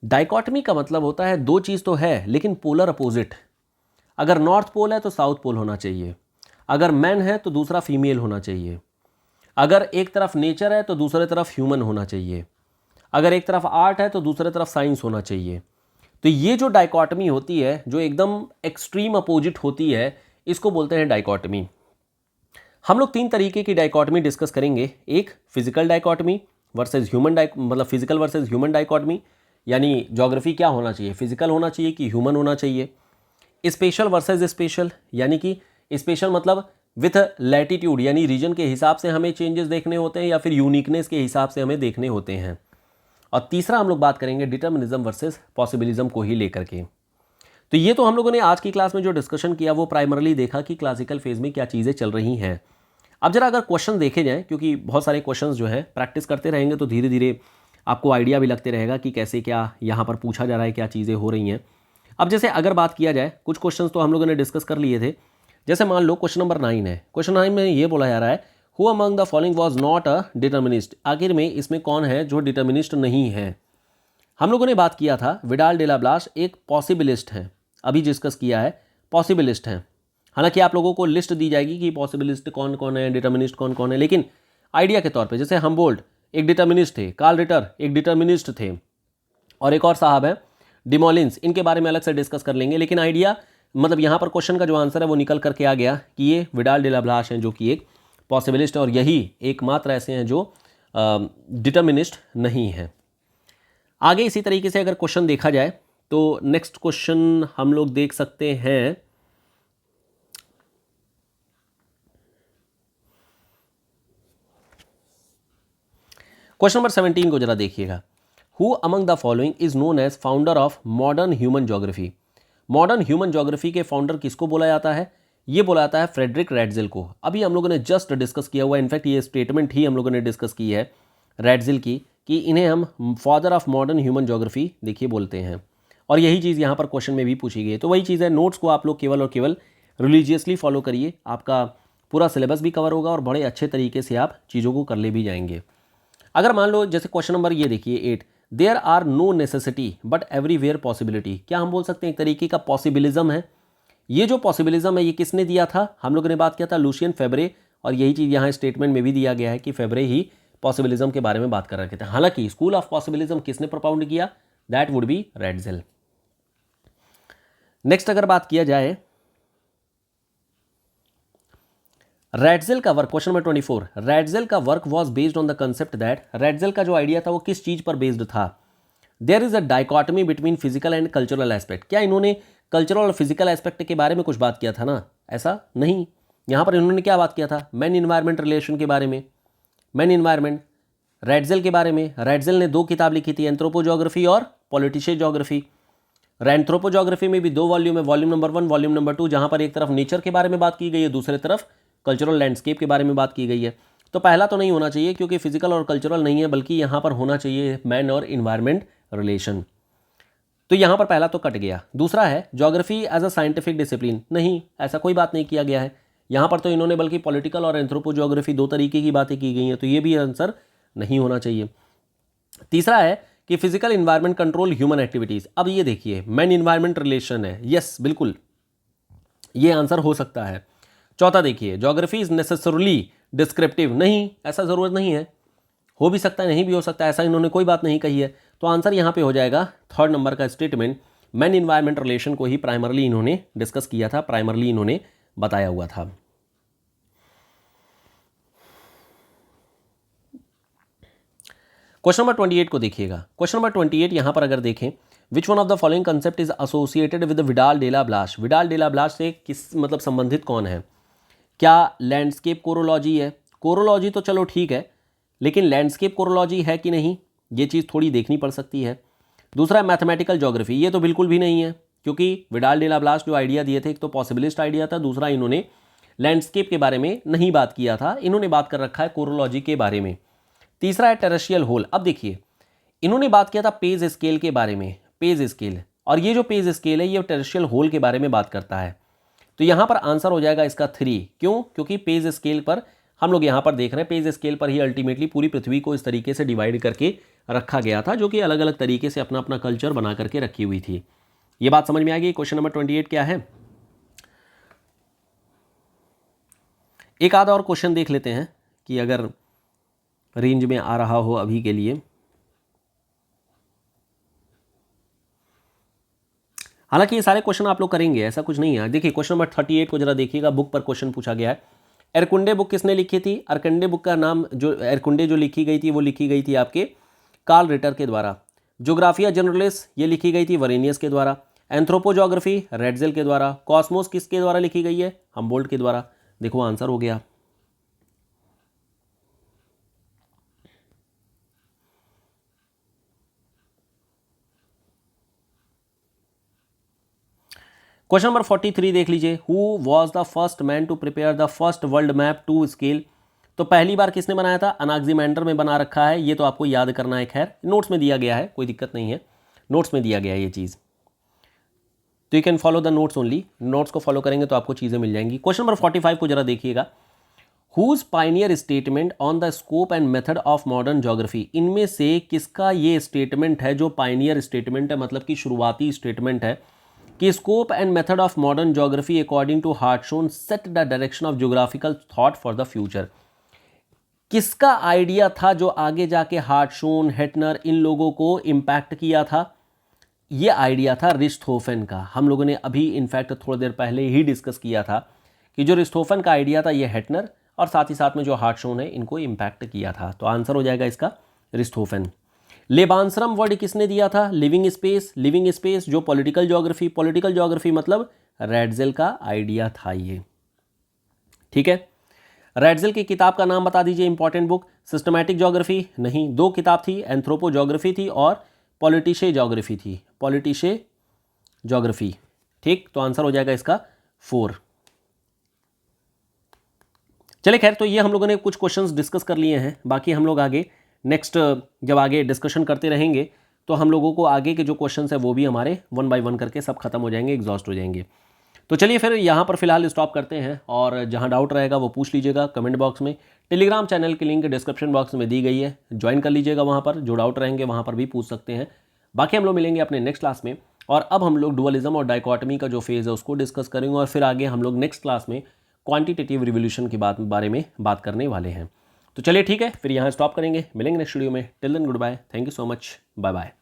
डाइकोटमी का मतलब होता है दो चीज़ तो है लेकिन पोलर अपोजिट। अगर नॉर्थ पोल है तो साउथ पोल होना चाहिए, अगर मैन है तो दूसरा फीमेल होना चाहिए, अगर एक तरफ नेचर है तो दूसरे तरफ ह्यूमन होना चाहिए, अगर एक तरफ आर्ट है तो दूसरे तरफ साइंस होना चाहिए। तो ये जो डाइकोटमी होती है, जो एकदम एक्सट्रीम अपोजिट होती है, इसको बोलते हैं डाइकोटमी। हम लोग 3 तरीके की डाइकोटमी डिस्कस करेंगे। एक फिजिकल डाइकोटमी वर्सेस ह्यूमन मतलब फिजिकल वर्सेस ह्यूमन डाइकोटमी, यानी ज्योग्राफी क्या होना चाहिए, फिजिकल होना चाहिए कि ह्यूमन होना चाहिए। स्पेशल वर्सेस स्पेशल, यानी कि स्पेशल मतलब विथ लैटिट्यूड, यानी रीजन के हिसाब से हमें चेंजेस देखने होते हैं या फिर यूनिकनेस के हिसाब से हमें देखने होते हैं। और तीसरा हम लोग बात करेंगे डिटर्मिनिज्म वर्सेस पॉसिबिलिज्म को ही लेकर के। तो ये तो हम लोगों ने आज की क्लास में जो डिस्कशन किया वो प्राइमरली देखा कि क्लासिकल फेज में क्या चीज़ें चल रही हैं। अब जरा अगर क्वेश्चन देखे जाएं, क्योंकि बहुत सारे क्वेश्चंस जो है प्रैक्टिस करते रहेंगे तो धीरे धीरे आपको आइडिया भी लगते रहेगा कि कैसे क्या यहाँ पर पूछा जा रहा है, क्या चीज़ें हो रही हैं। अब जैसे अगर बात किया जाए, कुछ क्वेश्चंस तो हम लोगों ने डिस्कस कर लिए थे। जैसे मान लो क्वेश्चन नंबर 9 है। क्वेश्चन 9 में ये बोला जा रहा है who among the following was not a determinist. आखिर में इसमें कौन है जो डिटर्मिनिस्ट नहीं है। हम लोगों ने बात किया था विडाल डे ला ब्लास एक पॉसिबिलिस्ट है, अभी डिस्कस किया है, पॉसिबिलिस्ट है। हालांकि आप लोगों को लिस्ट दी जाएगी कि पॉसिबिलिस्ट कौन कौन है, डिटर्मिनिस्ट कौन कौन है, लेकिन आइडिया के तौर पे जैसे हमबोल्ट एक डिटर्मिनिस्ट थे, कार्ल रिटर एक डिटर्मिनिस्ट थे, और एक और साहब है डिमोलिंस, इनके बारे में अलग से डिस्कस कर लेंगे। लेकिन आइडिया मतलब यहाँ पर क्वेश्चन का जो आंसर है वो निकल करके आ गया कि ये विडाल डे ला ब्लास हैं जो कि एक पॉसिबिलिस्ट है, और यही एकमात्र ऐसे हैं जो डिटर्मिनिस्ट नहीं है। आगे इसी तरीके से अगर क्वेश्चन देखा जाए तो नेक्स्ट क्वेश्चन हम लोग देख सकते हैं। क्वेश्चन नंबर 17 को जरा देखिएगा। Who among the following is known as founder of modern human geography. Modern human geography के फाउंडर किसको बोला जाता है? ये बोला जाता है फ्रेडरिक रैटजिल को। अभी हम लोगों ने जस्ट डिस्कस किया हुआ, इनफैक्ट ये स्टेटमेंट ही हम लोगों ने डिस्कस की है रैटजिल की, कि इन्हें हम father of modern human geography देखिए बोलते हैं। और यही चीज़ यहाँ पर क्वेश्चन में भी पूछी गई है। तो वही चीज़ है, नोट्स को आप लोग केवल और केवल रिलीजियसली फॉलो करिए, आपका पूरा सिलेबस भी कवर होगा और बड़े अच्छे तरीके से आप चीज़ों को कर ले भी जाएंगे। अगर मान लो जैसे क्वेश्चन नंबर ये देखिए 8, there are no necessity but everywhere possibility. क्या हम बोल सकते हैं एक तरीके का पॉसिबिलिज्म है? ये जो पॉसिबिलिज्म है ये किसने दिया था? हम लोगों ने बात किया था लूसियन फेब्रे, और यही चीज़ यहाँ स्टेटमेंट में भी दिया गया है कि फेब्रे ही पॉसिबिलिज्म के बारे में बात कर रखे थे। हालांकि स्कूल ऑफ पॉसिबिलिज्म किसने प्रोपाउंड किया? That would be Ratzel. Next अगर बात किया जाए रैटजिल का वर्क, क्वेश्चन नंबर 24, रैटजिल का work was based on the concept that, Ratzel का जो आइडिया था वो किस चीज पर बेस्ड था? There is a dichotomy between physical and cultural aspect. क्या इन्होंने कल्चरल और फिजिकल एस्पेक्ट के बारे में कुछ बात किया था ना? ऐसा नहीं, यहां पर इन्होंने क्या बात किया था? मैन इन्वायरमेंट रिलेशन के बारे में, मैन इन्वायरमेंट रैटजिल के बारे में। रैटजिल ने 2 किताब लिखी थी, एंथ्रोपोजोग्राफी और पॉलिटिशियन जोग्राफी। एंथ्रोपोजोग्राफी में भी 2 वॉल्यूम है, वॉल्यूम नंबर 1, वॉल्यूम नंबर 2, जहां पर एक तरफ नेचर के बारे में बात की गई है, दूसरी तरफ कल्चरल लैंडस्केप के बारे में बात की गई है। तो पहला तो नहीं होना चाहिए क्योंकि फिजिकल और कल्चरल नहीं है, बल्कि यहाँ पर होना चाहिए मैन और इन्वायरमेंट रिलेशन। तो यहाँ पर पहला तो कट गया। दूसरा है geography as a scientific discipline, नहीं, ऐसा कोई बात नहीं किया गया है यहाँ पर। तो इन्होंने बल्कि पॉलिटिकल और एंथ्रोपोजोग्राफी 2 तरीके की बातें की गई हैं, तो ये भी आंसर नहीं होना चाहिए। तीसरा है कि physical environment control human activities. अब ये देखिए मैन इन्वायरमेंट रिलेशन है, यस बिल्कुल ये आंसर हो सकता है। चौथा देखिए ज्योग्राफी इज नेसेसरली डिस्क्रिप्टिव, नहीं, ऐसा जरूरत नहीं है, हो भी सकता है नहीं भी हो सकता है, ऐसा इन्होंने कोई बात नहीं कही है। तो आंसर यहाँ पे हो जाएगा 3rd नंबर का स्टेटमेंट, मैन इन्वायरमेंट रिलेशन को ही प्राइमरली इन्होंने डिस्कस किया था, प्राइमरली इन्होंने बताया हुआ था। क्वेश्चन नंबर 28 को देखिएगा। क्वेश्चन नंबर 28 यहां पर अगर देखें, which one of the following concept is associated with Vidal de la Blache. Vidal de la Blache से किस मतलब संबंधित कौन है? क्या लैंडस्केप कोरोलॉजी है? कोरोलॉजी तो चलो ठीक है, लेकिन लैंडस्केप कोरोलॉजी है कि नहीं, ये चीज़ थोड़ी देखनी पड़ सकती है। दूसरा मैथमेटिकल ज्योग्राफी, ये तो बिल्कुल भी नहीं है, क्योंकि विडाल डे ला ब्लास जो आइडिया दिए थे एक तो पॉसिबिलिस्ट आइडिया था, दूसरा इन्होंने लैंडस्केप के बारे में नहीं बात किया था, इन्होंने बात कर रखा है कोरोलॉजी के बारे में। तीसरा है टेरेस्ट्रियल होल। अब देखिए इन्होंने बात किया था पेज स्केल के बारे में, पेज स्केल, और ये जो पेज स्केल है ये टेरेस्ट्रियल होल के बारे में बात करता है। तो यहां पर आंसर हो जाएगा इसका 3। क्यों? क्योंकि पेज स्केल पर हम लोग यहां पर देख रहे हैं, पेज स्केल पर ही अल्टीमेटली पूरी पृथ्वी को इस तरीके से डिवाइड करके रखा गया था, जो कि अलग अलग तरीके से अपना अपना कल्चर बना करके रखी हुई थी। ये बात समझ में आ गई? क्वेश्चन नंबर 28 क्या है? एक आधा और क्वेश्चन देख लेते हैं कि अगर रेंज में आ रहा हो अभी के लिए। हालांकि ये सारे क्वेश्चन आप लोग करेंगे, ऐसा कुछ नहीं है। देखिए क्वेश्चन नंबर 38 को जरा देखिएगा, बुक पर क्वेश्चन पूछा गया है। एरकुंडे बुक किसने लिखी थी? अरकंडे बुक का नाम जो एरकुंडे जो लिखी गई थी वो लिखी गई थी आपके कार्ल रिटर के द्वारा। जोग्राफिया जनरलिस ये लिखी गई थी वरेनियस के द्वारा। एंथ्रोपोजोग्राफी रैटजेल के द्वारा। कॉस्मोस किसके द्वारा लिखी गई है? हमबोल्ट के द्वारा। देखो आंसर हो गया। क्वेश्चन नंबर 43 देख लीजिए, who was the first man to prepare the first world map to scale. तो पहली बार किसने बनाया था, अनाक्सिमेंडर में बना रखा है, ये तो आपको याद करना है, खैर नोट्स में दिया गया है, कोई दिक्कत नहीं है, नोट्स में दिया गया है ये चीज़, तो you can follow the notes only, notes को फॉलो करेंगे तो आपको चीज़ें मिल जाएंगी। क्वेश्चन नंबर 45 को जरा देखिएगा, whose pioneer statement on the scope and method of modern geography. इनमें से किसका ये स्टेटमेंट है जो पायनियर स्टेटमेंट है, मतलब कि शुरुआती स्टेटमेंट है कि scope and method of modern geography according to Hartshorne set the direction of geographical thought for the future. किसका आइडिया था जो आगे जाके हार्टशोन, हेटनर, इन लोगों को इम्पैक्ट किया था? ये आइडिया था रिश्तहोफन का। हम लोगों ने अभी इनफैक्ट थोड़ी देर पहले ही डिस्कस किया था कि जो रिश्तहोफन का आइडिया था ये हेटनर और साथ ही साथ में जो हार्टशोन है इनको इम्पैक्ट किया था। तो आंसर हो जाएगा इसका रिश्तहोफन। लेबांसरम वर्ड किसने दिया था? Living space. लिविंग स्पेस जो पॉलिटिकल ज्योग्राफी, पॉलिटिकल ज्योग्राफी मतलब रैडजेल का आइडिया था ये, ठीक है। रैडजेल की किताब का नाम बता दीजिए, इंपॉर्टेंट बुक। सिस्टमैटिक ज्योग्राफी नहीं, दो किताब थी, एंथ्रोपो ज्योग्राफी थी और पॉलिटिशे ज्योग्राफी थी, पॉलिटिशे ज्योग्राफी, ठीक। तो आंसर हो जाएगा इसका 4। चलिए खैर, तो ये हम लोगों ने कुछ क्वेश्चंस डिस्कस कर लिए हैं, बाकी हम लोग आगे नेक्स्ट जब आगे डिस्कशन करते रहेंगे तो हम लोगों को आगे के जो क्वेश्चंस है वो भी हमारे 1 बाय 1 करके सब खत्म हो जाएंगे, एग्जॉस्ट हो जाएंगे। तो चलिए फिर यहाँ पर फिलहाल स्टॉप करते हैं, और जहाँ डाउट रहेगा वो पूछ लीजिएगा कमेंट बॉक्स में। टेलीग्राम चैनल की लिंक डिस्क्रिप्शन बॉक्स में दी गई है, ज्वाइन कर लीजिएगा, वहाँ पर जो डाउट रहेंगे वहाँ पर भी पूछ सकते हैं। बाकी हम लोग मिलेंगे अपने नेक्स्ट क्लास में, और अब हम लोग डुअलिज्म और डाइकोटमी का जो फेज़ है उसको डिस्कस करेंगे, और फिर आगे हम लोग नेक्स्ट क्लास में क्वांटिटेटिव रिवोल्यूशन की बारे में बात करने वाले हैं। तो चलिए ठीक है, फिर यहाँ स्टॉप करेंगे, मिलेंगे नेक्स्ट वीडियो में। Till then good bye, thank you so much, bye bye.